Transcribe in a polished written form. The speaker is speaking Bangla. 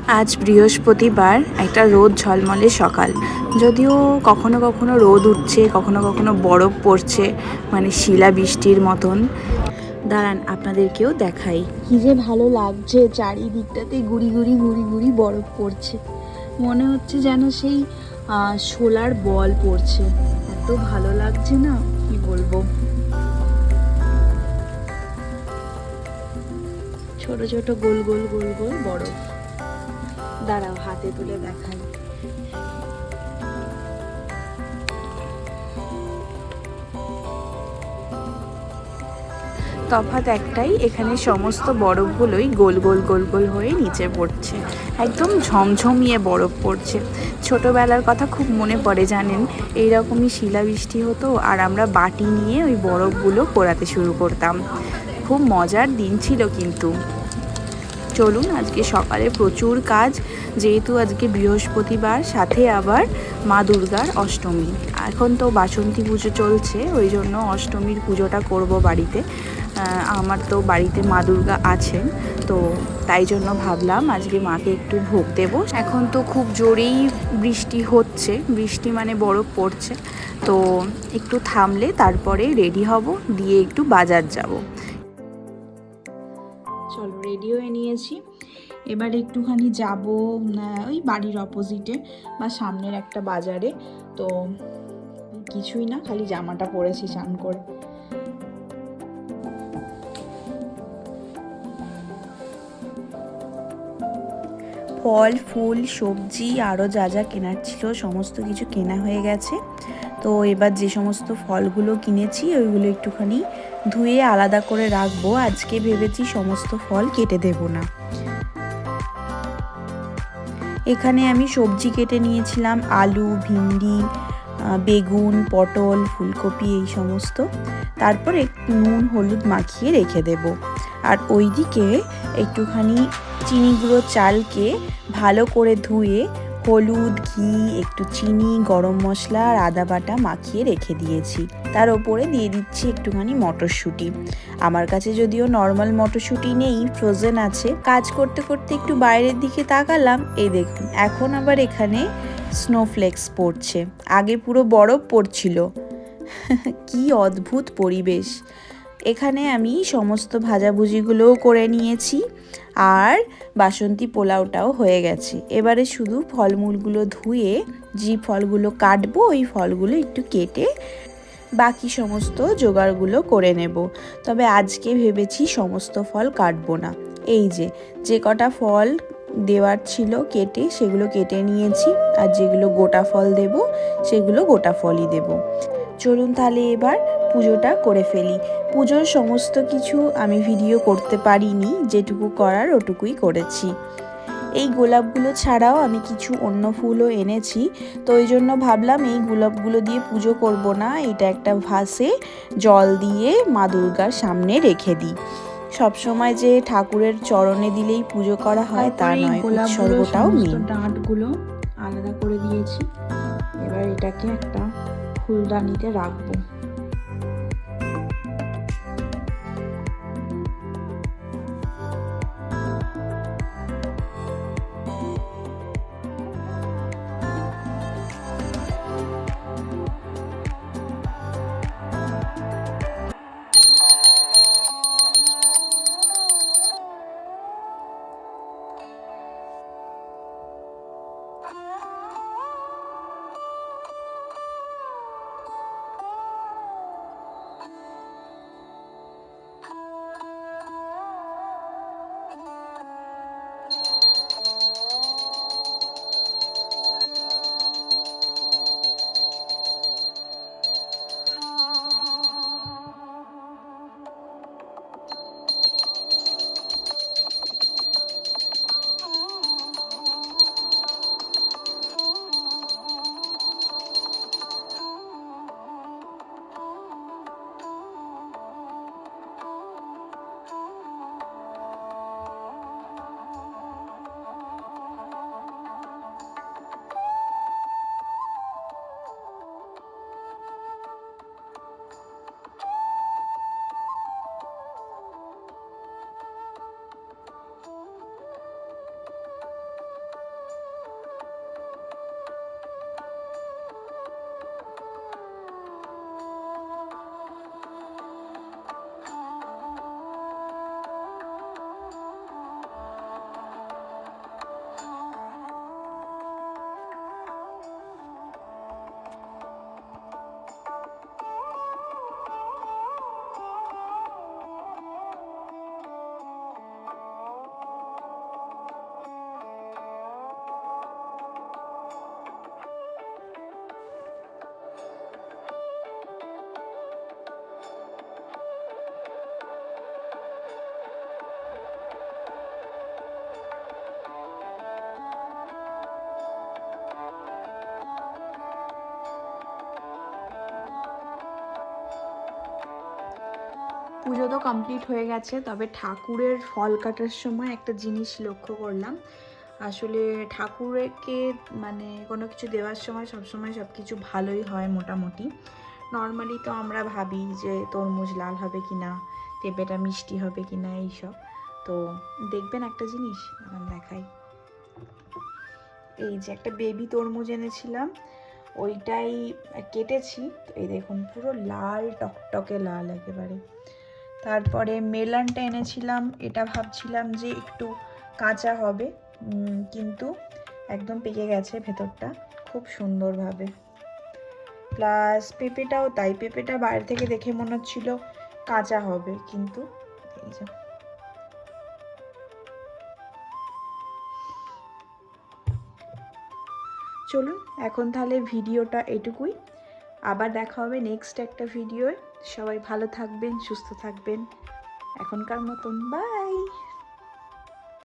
আজ বৃহস্পতিবার, একটা রোদ ঝলমলে সকাল। যদিও কখনো কখনো রোদ উঠছে, কখনো কখনো বরফ পড়ছে, মানে শিলাবৃষ্টির মতন। দাঁড়ান আপনাদেরকেও দেখাই, কি যে ভালো লাগছে। চারিদিকটাতে গুড়ি গুড়ি গুড়ি গুড়ি বরফ পড়ছে, মনে হচ্ছে যেন সেই শোলার বল পড়ছে। এত ভালো লাগছে না, কি বলবো। ছোট ছোট গোল গোল গোল গোল বরফ। দাঁড়াও হাতে তুলে দেখাই। তফাৎ একটাই, এখানে সমস্ত বরফগুলোই গোল গোল গোল গোল হয়ে নিচে পড়ছে, একদম ঝমঝমিয়ে বরফ পড়ছে। ছোটোবেলার কথা খুব মনে পড়ে জানেন, এইরকমই শিলাবৃষ্টি হতো আর আমরা বাটি নিয়ে ওই বরফগুলো পোড়াতে শুরু করতাম। খুব মজার দিন ছিল কিন্তু। চলুন, আজকে সকালে প্রচুর কাজ, যেহেতু আজকে বৃহস্পতিবার, সাথে আবার মা দুর্গার অষ্টমী। এখন তো বাসন্তী পুজো চলছে, ওই জন্য অষ্টমীর পুজোটা করব বাড়িতে। আমার তো বাড়িতে মা দুর্গা আছেন, তো তাই জন্য ভাবলাম আজকে মাকে একটু ভোগ দেবো। এখন তো খুব জোরেই বৃষ্টি হচ্ছে, বৃষ্টি মানে বরফ পড়ছে, তো একটু থামলে তারপরে রেডি হব, দিয়ে একটু বাজার যাব। চলো, রেডি হয়ে নিয়েছি, এবার একটুখানি যাব ওই বাড়ির অপোজিটে বা সামনের একটা বাজারে। তো কিছুই না, খালি জামাটা পরেছি স্নান করে। ফল ফুল সবজি আরও যা যা কেনার ছিল সমস্ত কিছু কেনা হয়ে গেছে। তো এবার যে সমস্ত ফলগুলো কিনেছি ওইগুলো একটুখানি ধুয়ে আলাদা করে রাখবো। আজকে ভেবেছি সমস্ত ফল কেটে দেব না। এখানে আমি সবজি কেটে নিয়েছিলাম আলু, ভিন্ডি, বেগুন, পটল, ফুলকপি, এই সমস্ত। তারপরে নুন হলুদ মাখিয়ে রেখে দেব। আর ওইদিকে একটুখানি চিনি গুঁড়ো চালকে ভালো করে ধুয়ে হলুদ, ঘি, একটু চিনি, গরম মশলা আর আদা বাটা মাখিয়ে রেখে দিয়েছি। তার ওপরে দিয়ে দিচ্ছি একটুখানি মটরশুঁটি। আমার কাছে যদিও নর্মাল মটরশুঁটি নেই, ফ্রোজেন আছে। কাজ করতে করতে একটু বাইরের দিকে তাকালাম, এই দেখুন এখন আবার এখানে স্নোফ্লেক্স পড়ছে, আগে পুরো বরফ পড়ছিল। কি অদ্ভুত পরিবেশ। এখানে আমি সমস্ত ভাজাভুজিগুলোও করে নিয়েছি, আর বাসন্তী পোলাওটাও হয়ে গেছে। এবারে শুধু ফলমূলগুলো ধুয়ে যে ফলগুলো কাটবো, ওই ফলগুলো একটু কেটে বাকি সমস্ত জোগাড়গুলো করে নেব। তবে আজকে ভেবেছি সমস্ত ফল কাটবো না। এই যে কটা ফল দেওয়ার ছিল কেটে, সেগুলো কেটে নিয়েছি, আর যেগুলো গোটা ফল দেব সেগুলো গোটা ফলই দেব। চলুন তাহলে এবার পুজোটা করে ফেলি। পুজোর সমস্ত কিছু আমি ভিডিও করতে পারিনি, যেটুকু করার ওটুকুই করেছি। এই গোলাপগুলো ছাড়াও আমি কিছু অন্য ফুলও এনেছি, তো ওই জন্য ভাবলাম এই গোলাপগুলো দিয়ে পুজো করব না, এটা একটা ভাসে জল দিয়ে মা দুর্গার সামনে রেখে দিই। সবসময় যে ঠাকুরের চরণে দিলেই পুজো করা হয় তা নয়, উৎসর্গটাও মেন। ডাঁটগুলো আলাদা করে দিয়েছি, এবার এটাকে একটা ফুলদানিতে রাখবো। পুজো তো কমপ্লিট হয়ে গেছে, তবে ঠাকুরের ফল কাটার সময় একটা জিনিস লক্ষ্য করলাম। আসলে ঠাকুরকে মানে কোনো কিছু দেওয়ার সময় সবসময় সব কিছু ভালোই হয় মোটামুটি। নর্মালি তো আমরা ভাবি যে তরমুজ লাল হবে কি না, পেঁপেটা মিষ্টি হবে কি না, এইসব। তো দেখবেন একটা জিনিস এখন দেখাই। এই যে একটা বেবি তরমুজ এনেছিলাম, ওইটাই কেটেছি, তো এই দেখুন পুরো লাল টকটকে লাল একেবারে। তারপরে মেলানটা এনেছিলাম, এটা ভাবছিলাম যে একটু কাঁচা হবে, কিন্তু একদম পেকে গেছে ভেতরটা খুব সুন্দরভাবে। প্লাস পেঁপেটাও তাই, পেঁপেটা বাইরে থেকে দেখে মনে হচ্ছিল কাঁচা হবে, কিন্তু এই যে। চলুন এখন তাহলে ভিডিওটা এটুকুই, আবার দেখা হবে নেক্সট একটা ভিডিওয়। সবাই ভালো থাকবেন, সুস্থ থাকবেন, এখনকার মতন বাই।